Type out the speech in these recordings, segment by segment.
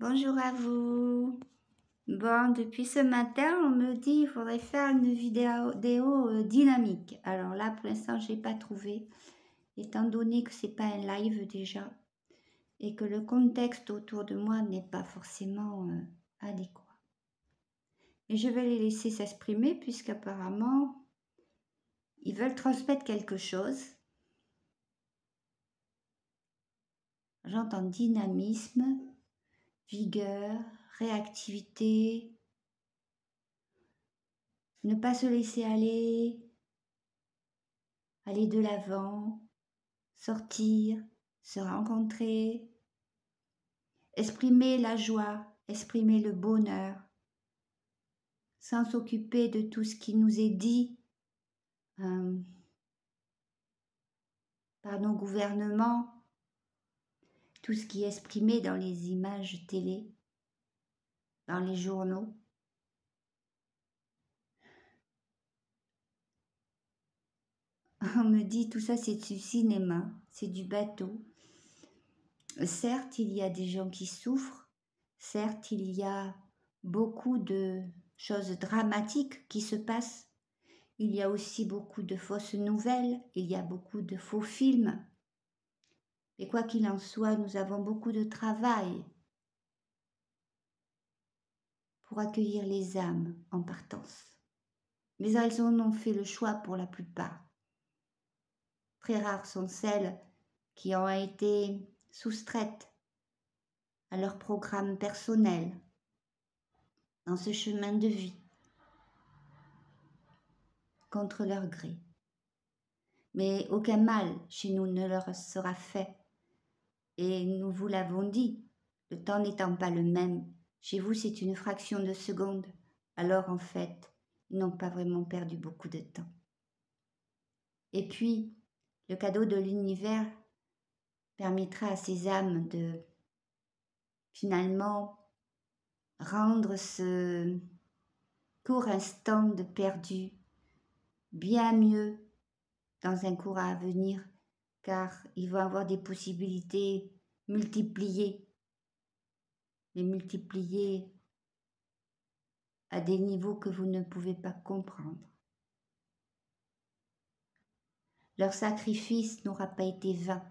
Bonjour à vous. Bon, depuis ce matin, on me dit qu'il faudrait faire une vidéo dynamique. Alors là, pour l'instant, je n'ai pas trouvé, étant donné que ce n'est pas un live déjà et que le contexte autour de moi n'est pas forcément adéquat. Et je vais les laisser s'exprimer puisqu'apparemment, ils veulent transmettre quelque chose. J'entends dynamisme, vigueur, réactivité, ne pas se laisser aller de l'avant, sortir, se rencontrer, exprimer la joie, exprimer le bonheur, sans s'occuper de tout ce qui nous est dit par nos gouvernements, tout ce qui est exprimé dans les images télé, dans les journaux. On me dit tout ça c'est du cinéma, c'est du bateau. Certes, il y a des gens qui souffrent, certes, il y a beaucoup de choses dramatiques qui se passent, il y a aussi beaucoup de fausses nouvelles, il y a beaucoup de faux films. Et quoi qu'il en soit, nous avons beaucoup de travail pour accueillir les âmes en partance. Mais elles en ont fait le choix pour la plupart. Très rares sont celles qui ont été soustraites à leur programme personnel dans ce chemin de vie, contre leur gré. Mais aucun mal chez nous ne leur sera fait. Et nous vous l'avons dit, le temps n'étant pas le même, chez vous c'est une fraction de seconde. Alors en fait, ils n'ont pas vraiment perdu beaucoup de temps. Et puis, le cadeau de l'univers permettra à ces âmes de finalement rendre ce court instant de perdu bien mieux dans un cours à venir, car ils vont avoir des possibilités multipliées, mais multipliées à des niveaux que vous ne pouvez pas comprendre. Leur sacrifice n'aura pas été vain.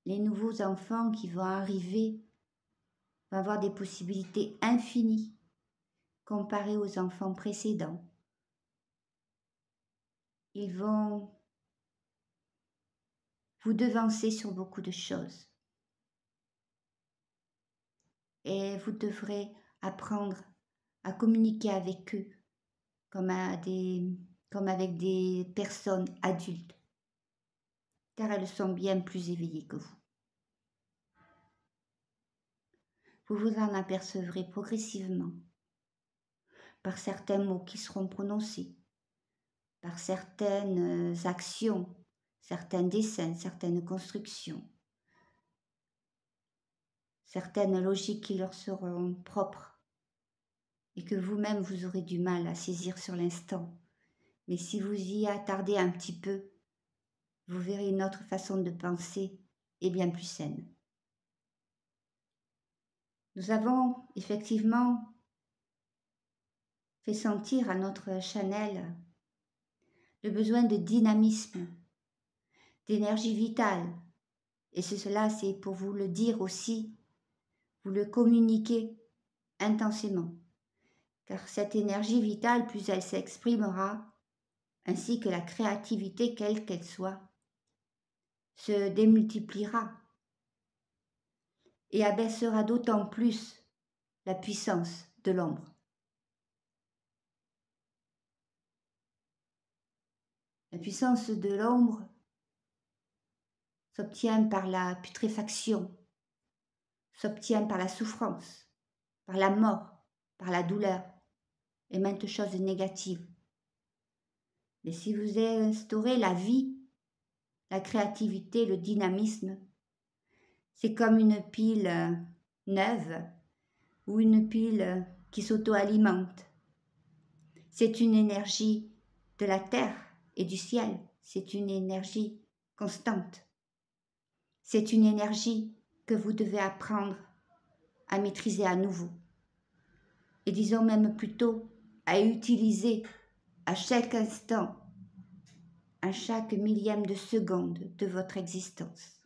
Les nouveaux enfants qui vont arriver vont avoir des possibilités infinies comparées aux enfants précédents. Ils vont vous devancer sur beaucoup de choses. Et vous devrez apprendre à communiquer avec eux comme avec des personnes adultes, car elles sont bien plus éveillées que vous. Vous vous en apercevrez progressivement par certains mots qui seront prononcés, par certaines actions, certains dessins, certaines constructions, certaines logiques qui leur seront propres et que vous-même vous aurez du mal à saisir sur l'instant. Mais si vous y attardez un petit peu, vous verrez une autre façon de penser et bien plus saine. Nous avons effectivement fait sentir à notre Chanel le besoin de dynamisme, d'énergie vitale. Et cela, c'est pour vous le dire aussi, vous le communiquer intensément. Car cette énergie vitale, plus elle s'exprimera, ainsi que la créativité, quelle qu'elle soit, se démultipliera et abaissera d'autant plus la puissance de l'ombre. La puissance de l'ombre s'obtient par la putréfaction, s'obtient par la souffrance, par la mort, par la douleur et maintes choses négatives. Mais si vous instaurez la vie, la créativité, le dynamisme, c'est comme une pile neuve ou une pile qui s'auto-alimente. C'est une énergie de la terre et du ciel, c'est une énergie constante. C'est une énergie que vous devez apprendre à maîtriser à nouveau. Et disons même plutôt à utiliser à chaque instant, à chaque millième de seconde de votre existence.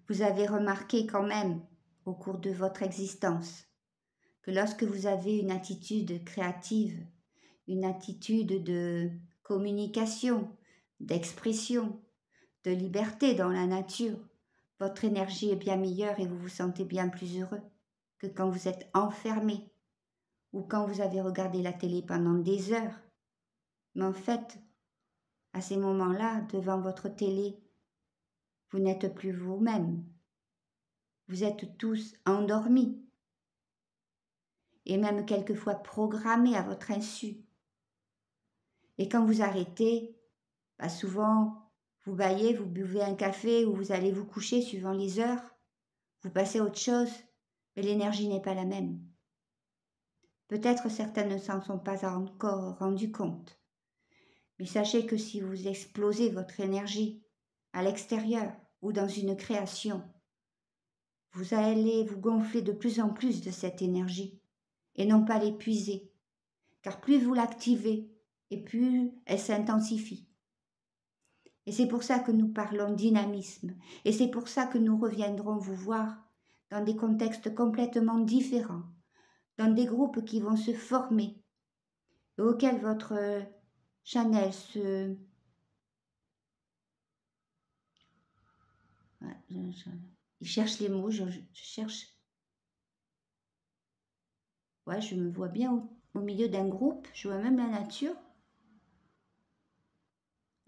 Vous avez remarqué quand même, au cours de votre existence, que lorsque vous avez une attitude créative, une attitude de communication, d'expression, de liberté dans la nature, votre énergie est bien meilleure et vous vous sentez bien plus heureux que quand vous êtes enfermé ou quand vous avez regardé la télé pendant des heures. Mais en fait, à ces moments-là, devant votre télé, vous n'êtes plus vous-même. Vous êtes tous endormis et même quelquefois programmés à votre insu. Et quand vous arrêtez, souvent, vous baillez, vous buvez un café ou vous allez vous coucher suivant les heures, vous passez à autre chose, mais l'énergie n'est pas la même. Peut-être certains ne s'en sont pas encore rendus compte, mais sachez que si vous explosez votre énergie à l'extérieur ou dans une création, vous allez vous gonfler de plus en plus de cette énergie et non pas l'épuiser, car plus vous l'activez et plus elle s'intensifie. Et c'est pour ça que nous parlons dynamisme, et c'est pour ça que nous reviendrons vous voir dans des contextes complètement différents, dans des groupes qui vont se former, et auxquels votre channel se... Il cherche les mots, je cherche... Ouais, je me vois bien au milieu d'un groupe, je vois même la nature.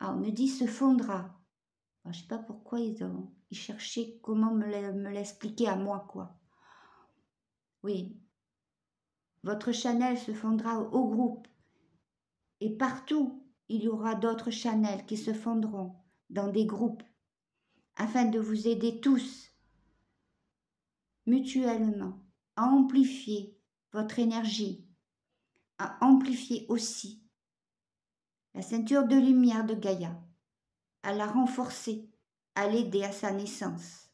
Ah, on me dit se fondra. Alors, je ne sais pas pourquoi ils cherchaient comment me l'expliquer à moi, quoi. Oui, votre channel se fondra au groupe. Et partout, il y aura d'autres channels qui se fondront dans des groupes afin de vous aider tous mutuellement à amplifier votre énergie, à amplifier aussi la ceinture de lumière de Gaïa, à la renforcer, à l'aider à sa naissance.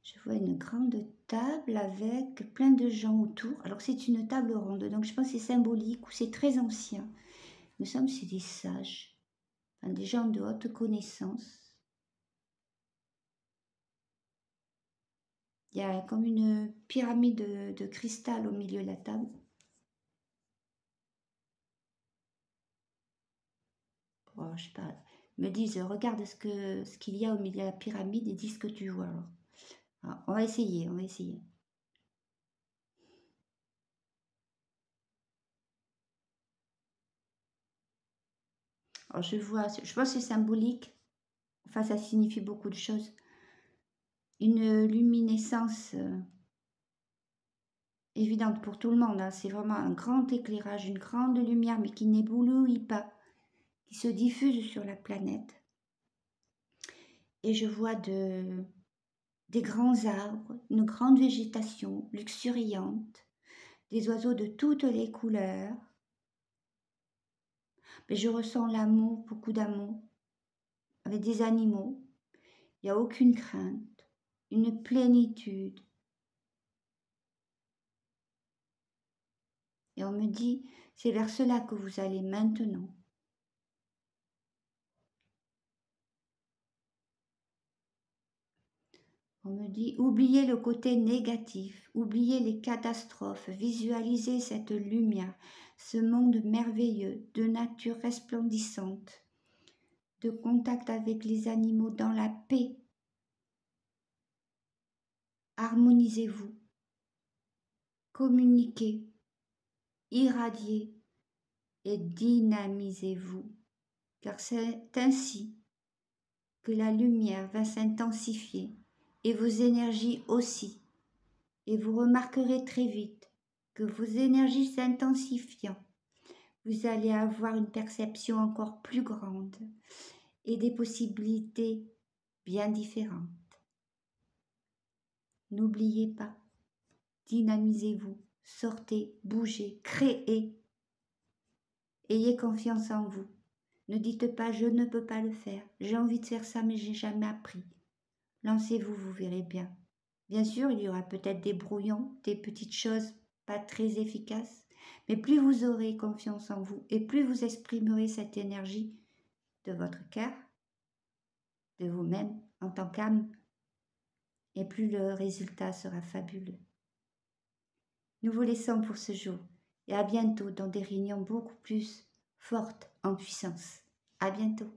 Je vois une grande table avec plein de gens autour. Alors c'est une table ronde, donc je pense que c'est symbolique ou c'est très ancien. Il me semble que c'est des sages, enfin, des gens de haute connaissance. Il y a comme une pyramide de cristal au milieu de la table. Oh, je sais pas. Ils me disent, regarde ce qu'il y a au milieu de la pyramide et dis ce que tu vois. Alors, on va essayer, on va essayer. Alors, je pense que c'est symbolique. Enfin, ça signifie beaucoup de choses. Une luminescence évidente pour tout le monde. Hein. C'est vraiment un grand éclairage, une grande lumière, mais qui n'éblouit pas, qui se diffuse sur la planète. Et je vois des grands arbres, une grande végétation luxuriante, des oiseaux de toutes les couleurs. Mais je ressens l'amour, beaucoup d'amour, avec des animaux. Il n'y a aucune crainte, une plénitude. Et on me dit, c'est vers cela que vous allez maintenant. On me dit, oubliez le côté négatif, oubliez les catastrophes, visualisez cette lumière, ce monde merveilleux, de nature resplendissante, de contact avec les animaux dans la paix. Harmonisez-vous, communiquez, irradiez et dynamisez-vous, car c'est ainsi que la lumière va s'intensifier et vos énergies aussi. Et vous remarquerez très vite que vos énergies s'intensifiant, vous allez avoir une perception encore plus grande et des possibilités bien différentes. N'oubliez pas, dynamisez-vous, sortez, bougez, créez. Ayez confiance en vous. Ne dites pas « je ne peux pas le faire, j'ai envie de faire ça mais j'ai jamais appris ». Lancez-vous, vous verrez bien. Bien sûr, il y aura peut-être des brouillons, des petites choses pas très efficaces, mais plus vous aurez confiance en vous et plus vous exprimerez cette énergie de votre cœur, de vous-même en tant qu'âme, et plus le résultat sera fabuleux. Nous vous laissons pour ce jour et à bientôt dans des réunions beaucoup plus fortes en puissance. À bientôt.